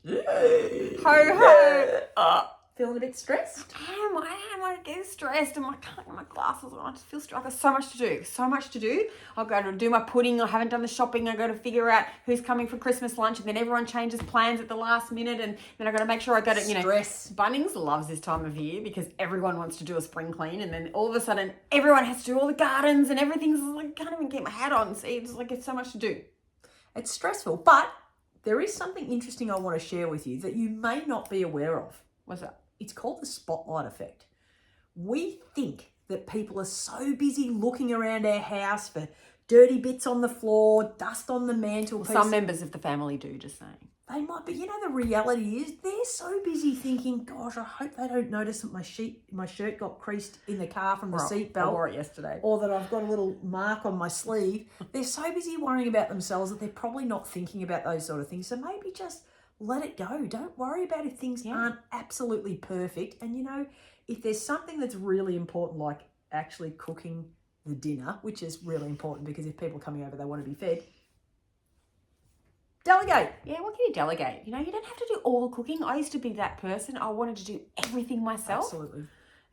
Ho. Feeling a bit stressed? I am. I get stressed and I can't get my glasses on. I just feel stressed. I've got so much to do. I'll go to do my pudding. I haven't done the shopping. I got to figure out who's coming for Christmas lunch, and then everyone changes plans at the last minute, and then I got to make sure I got it. Stress. Bunnings loves this time of year because everyone wants to do a spring clean, and then all of a sudden everyone has to do all the gardens and everything's like, I can't even get my hat on. See, it's like it's so much to do. It's stressful, but there is something interesting I want to share with you that you may not be aware of. What's that? It's called the spotlight effect. We think that people are so busy looking around our house for dirty bits on the floor, dust on the mantelpiece. Some members of the family do, just saying. They might, but the reality is they're so busy thinking, gosh, I hope they don't notice that my shirt got creased in the car from the seatbelt. I wore it yesterday. Or that I've got a little mark on my sleeve. They're so busy worrying about themselves that they're probably not thinking about those sort of things. So maybe just let it go. Don't worry about if things aren't absolutely perfect. And, if there's something that's really important, like actually cooking the dinner, which is really important because if people are coming over, they want to be fed. Delegate. Yeah, what can you delegate? You don't have to do all the cooking. I used to be that person. I wanted to do everything myself. Absolutely.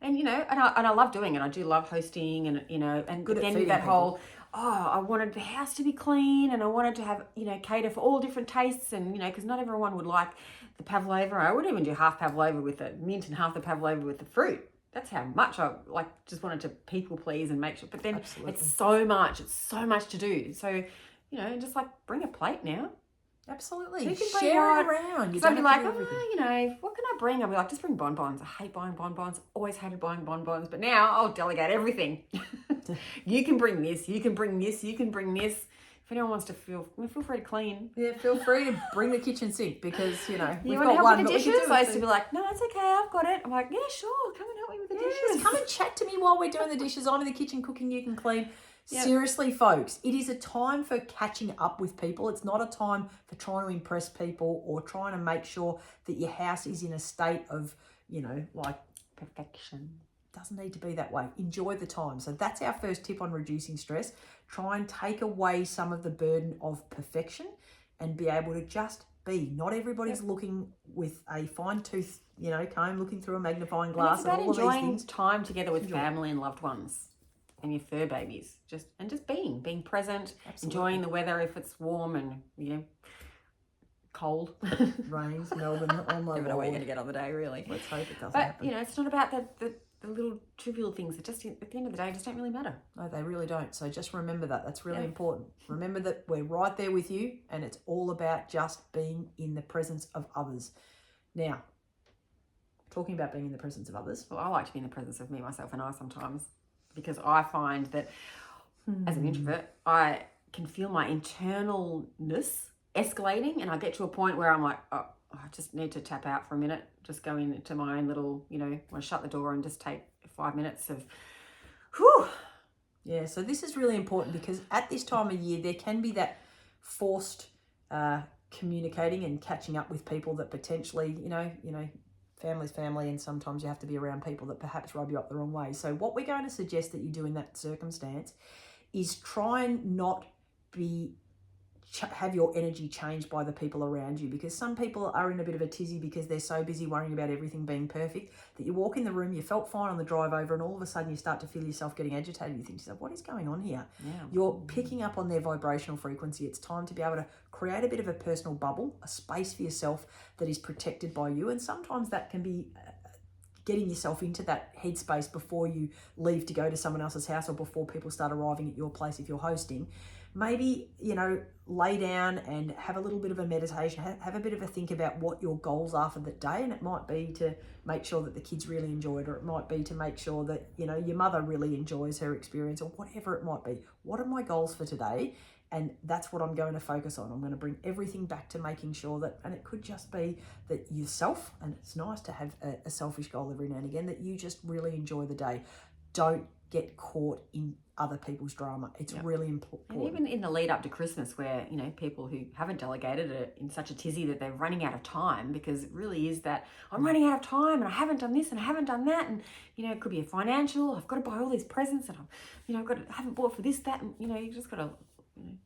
And, and I love doing it. I do love hosting and good at then feeding that people. whole, I wanted the house to be clean and I wanted to have, cater for all different tastes and, because not everyone would like the pavlova. I would even do half pavlova with the mint and half the pavlova with the fruit. That's how much I just wanted to people please and make sure. But then It's so much to do. So, just bring a plate now. Absolutely. So you can share it around. So I'd be like, what can I bring? I'd be like, just bring bonbons. I hate buying bonbons. Always hated buying bonbons. But now I'll delegate everything. You can bring this. You can bring this. You can bring this. If anyone wants to feel free to clean. Yeah, feel free to bring the kitchen sink because, we've you got want to help one. with the dishes? I used to be like, no, it's okay. I've got it. I'm like, yeah, sure. Come and help me with the dishes. Come and chat to me while we're doing the dishes. I'm in the kitchen cooking. You can clean. Yep. Seriously, folks, it is a time for catching up with people. It's not a time for trying to impress people or trying to make sure that your house is in a state of, perfection. Doesn't need to be that way. Enjoy the time. So that's our first tip on reducing stress. Try and take away some of the burden of perfection and be able to just be. Not everybody's looking with a fine-tooth, comb, looking through a magnifying glass. And it's about all enjoying of these things. time together with family and loved ones. And your fur babies, just being present, enjoying the weather if it's warm and cold. Rains, Melbourne, oh my Never know what you're going to get on the day, really. Let's hope it doesn't But happen. it's not about the little trivial things that just at the end of the day just don't really matter. No, they really don't. So just remember that. That's really important. Remember that we're right there with you, and it's all about just being in the presence of others. Now, talking about being in the presence of others. Well, I like to be in the presence of me, myself, and I sometimes. Because I find that as an introvert, I can feel my internalness escalating and I get to a point where I'm like, I just need to tap out for a minute, just go into my own little, want to shut the door and just take 5 minutes of, whew. Yeah, so this is really important because at this time of year, there can be that forced communicating and catching up with people that potentially, family's family, and sometimes you have to be around people that perhaps rub you up the wrong way. So what we're going to suggest that you do in that circumstance is try and not have your energy changed by the people around you, because some people are in a bit of a tizzy because they're so busy worrying about everything being perfect that you walk in the room, you felt fine on the drive over, and all of a sudden you start to feel yourself getting agitated. You think to yourself, what is going on here? Yeah. You're picking up on their vibrational frequency. It's time to be able to create a bit of a personal bubble, a space for yourself that is protected by you. And sometimes that can be getting yourself into that headspace before you leave to go to someone else's house or before people start arriving at your place if you're hosting. Maybe, lay down and have a little bit of a meditation, have a bit of a think about what your goals are for that day. And it might be to make sure that the kids really enjoy it, or it might be to make sure that, your mother really enjoys her experience, or whatever it might be. What are my goals for today? And that's what I'm going to focus on. I'm going to bring everything back to making sure that, and it could just be that yourself, and it's nice to have a selfish goal every now and again, that you just really enjoy the day. Don't get caught in other people's drama. It's really important. And even in the lead up to Christmas where, people who haven't delegated are in such a tizzy that they're running out of time, because it really is that I'm running out of time and I haven't done this and I haven't done that. And, it could be a financial, I've got to buy all these presents and I haven't bought for this, that, and, you just got to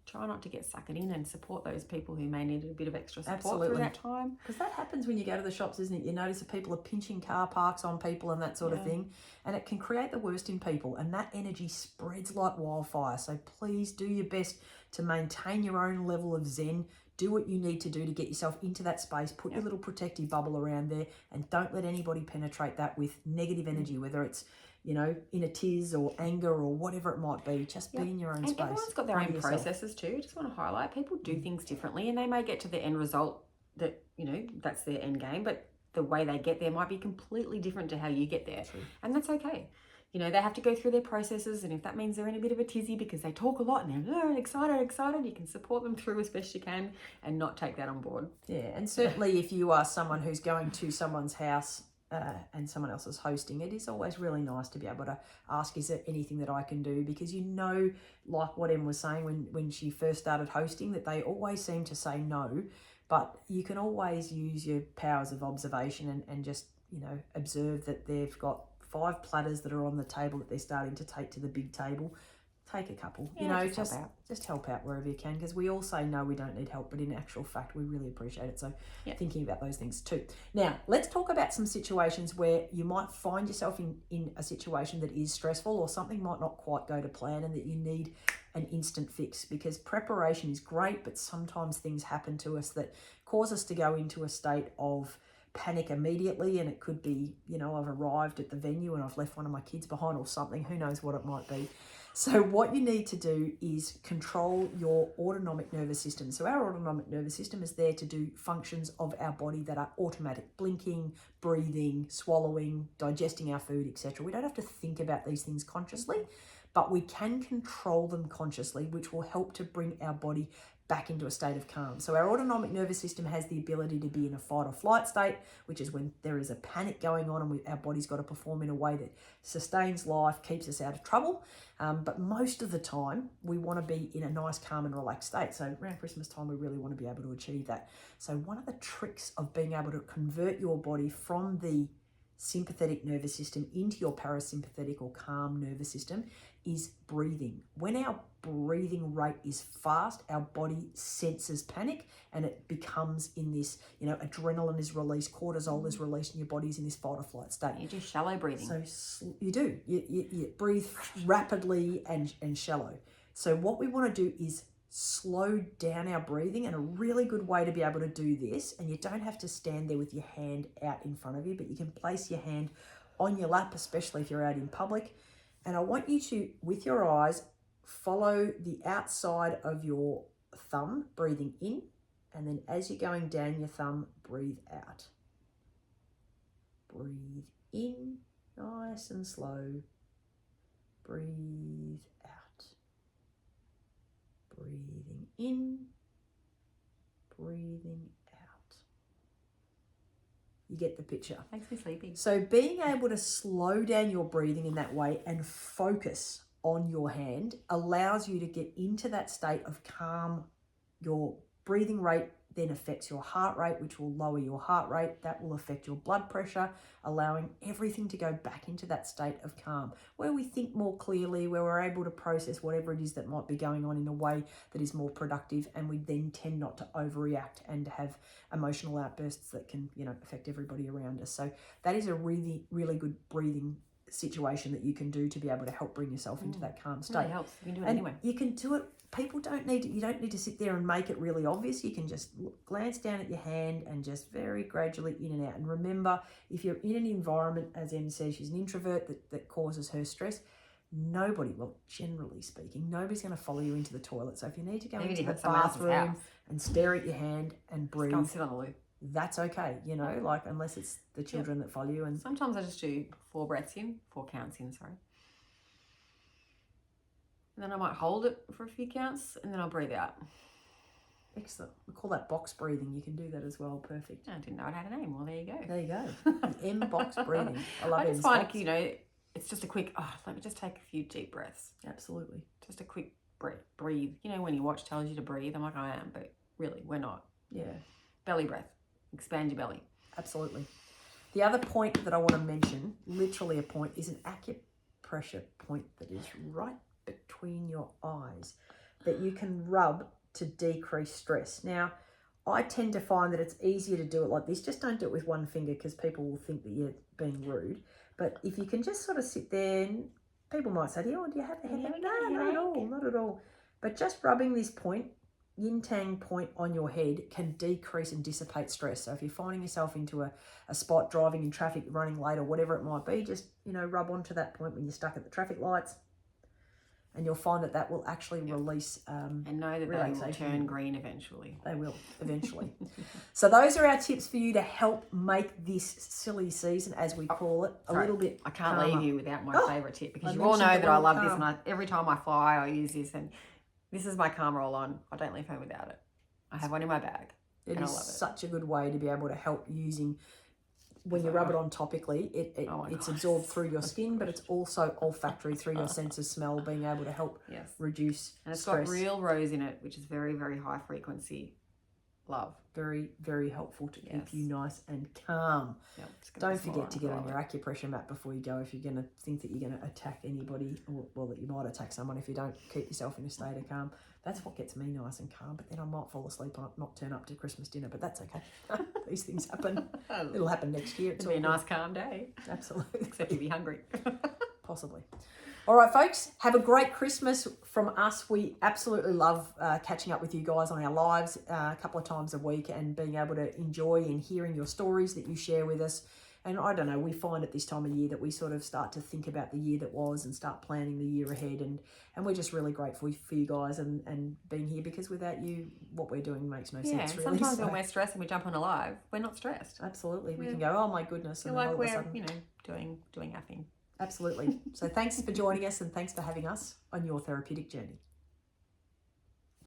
try not to get suckered in and support those people who may need a bit of extra support Absolutely. through that time. Because that happens when you go to the shops, isn't it? You notice that people are pinching car parks on people and that sort of thing, and it can create the worst in people, and that energy spreads like wildfire. So please do your best to maintain your own level of zen. Do what you need to do to get yourself into that space. Put your little protective bubble around there, and don't let anybody penetrate that with negative energy, whether it's in a tiz or anger or whatever it might be. Just be in your own space. Everyone's got their own processes too. Just want to highlight, people do things differently, and they may get to the end result that, that's their end game, but the way they get there might be completely different to how you get there. True. And that's okay. They have to go through their processes, and if that means they're in a bit of a tizzy because they talk a lot and they're excited, you can support them through as best you can and not take that on board. Yeah, and certainly if you are someone who's going to someone's house and someone else is hosting, it is always really nice to be able to ask, is there anything that I can do? Because like what Em was saying when she first started hosting, that they always seem to say no, but you can always use your powers of observation and just, observe that they've got 5 platters that are on the table that they're starting to take to the big table. Take a couple, just help out wherever you can, because we all say no, we don't need help, but in actual fact we really appreciate it. So thinking about those things too. Now let's talk about some situations where you might find yourself in a situation that is stressful, or something might not quite go to plan and that you need an instant fix, because preparation is great, but sometimes things happen to us that cause us to go into a state of panic immediately, and it could be, I've arrived at the venue and I've left one of my kids behind or something, who knows what it might be. So what you need to do is control your autonomic nervous system. So our autonomic nervous system is there to do functions of our body that are automatic: blinking, breathing, swallowing, digesting our food, etc. We don't have to think about these things consciously, but we can control them consciously, which will help to bring our body back into a state of calm. So our autonomic nervous system has the ability to be in a fight or flight state, which is when there is a panic going on and our body's got to perform in a way that sustains life, keeps us out of trouble. But most of the time, we want to be in a nice, calm and relaxed state. So around Christmas time, we really want to be able to achieve that. So one of the tricks of being able to convert your body from the sympathetic nervous system into your parasympathetic or calm nervous system is breathing. When our breathing rate is fast, our body senses panic and it becomes in this, adrenaline is released, cortisol is released, and your body's in this fight or flight state. You do shallow breathing. So you do. You breathe rapidly and shallow. So what we want to do is slow down our breathing, and a really good way to be able to do this, and you don't have to stand there with your hand out in front of you, but you can place your hand on your lap, especially if you're out in public. And I want you to, with your eyes, follow the outside of your thumb, breathing in, and then as you're going down your thumb, breathe out. Breathe in, nice and slow. Breathe out. Breathing in, breathing out. You get the picture. Makes me sleepy. So being able to slow down your breathing in that way and focus on your hand allows you to get into that state of calm. Your breathing rate then affects your heart rate, which will lower your heart rate. That will affect your blood pressure, allowing everything to go back into that state of calm, where we think more clearly, where we're able to process whatever it is that might be going on in a way that is more productive, and we then tend not to overreact and have emotional outbursts that can, affect everybody around us. So that is a really, really good breathing situation that you can do to be able to help bring yourself into that calm state. It really helps. You can do it and anyway. You can do it. You don't need to sit there and make it really obvious. You can just glance down at your hand and just very gradually in and out. And remember, if you're in an environment, as Em says, she's an introvert that causes her stress, generally speaking, nobody's going to follow you into the toilet. So if you need to go into the bathroom and stare at your hand and breathe, go and sit on the loo. That's okay, unless it's the children that follow you. And sometimes I just do 4 breaths in, 4 counts in, sorry. And then I might hold it for a few counts, and then I'll breathe out. Excellent. We call that box breathing. You can do that as well. Perfect. I didn't know it had a name. Well, there you go. There you go. The M box breathing. I just find it's just a quick, let me just take a few deep breaths. Absolutely. Just a quick breathe. When your watch tells you to breathe, I'm like, I am, but really, we're not. Yeah. Belly breath. Expand your belly. Absolutely. The other point that I want to mention, literally a point, is an acupressure point that is right between your eyes. that you can rub to decrease stress. Now, I tend to find that it's easier to do it like this. Just don't do it with one finger because people will think that you're being rude. But if you can just sort of sit there, and people might say to you, oh, do you have a headache? No, not at all, not at all. But just rubbing this point, yin tang point on your head can decrease and dissipate stress. So if you're finding yourself into a spot, driving in traffic, running late, or whatever it might be, just, rub onto that point when you're stuck at the traffic lights. And you'll find that will actually release and know that they will turn green eventually. They will, eventually. So those are our tips for you to help make this silly season, as we call it, a little bit I can't calmer. leave you without my favourite tip, because you all know that I love this, and every time I fly I use this, and this is my calm roll-on. I don't leave home without it. I have one in my bag. It is such a good way to be able to help using... When you rub it on topically, it's absorbed through your skin, but it's also olfactory through your sense of smell, being able to help reduce and it's stress. got real rose in it, which is very, very high frequency love. Very, very helpful to keep you nice and calm. Yep, don't forget to get on your acupressure mat before you go if you're going to think that you're going to attack anybody, or well, that you might attack someone if you don't keep yourself in a state of calm. That's what gets me nice and calm, but then I might fall asleep and not turn up to Christmas dinner, but that's okay. These things happen. It'll happen next year. It'll be a nice calm day. Absolutely. Except you'll be hungry. Possibly. All right, folks, have a great Christmas from us. We absolutely love catching up with you guys on our lives a couple of times a week, and being able to enjoy and hearing your stories that you share with us. And I don't know, we find at this time of year that we sort of start to think about the year that was and start planning the year ahead. And we're just really grateful for you guys and being here, because without you, what we're doing makes no sense, really. Sometimes when we're stressed and we jump on a live, we're not stressed. Absolutely. We can go, oh my goodness. And like we're, doing our thing. Absolutely. So thanks for joining us, and thanks for having us on your therapeutic journey.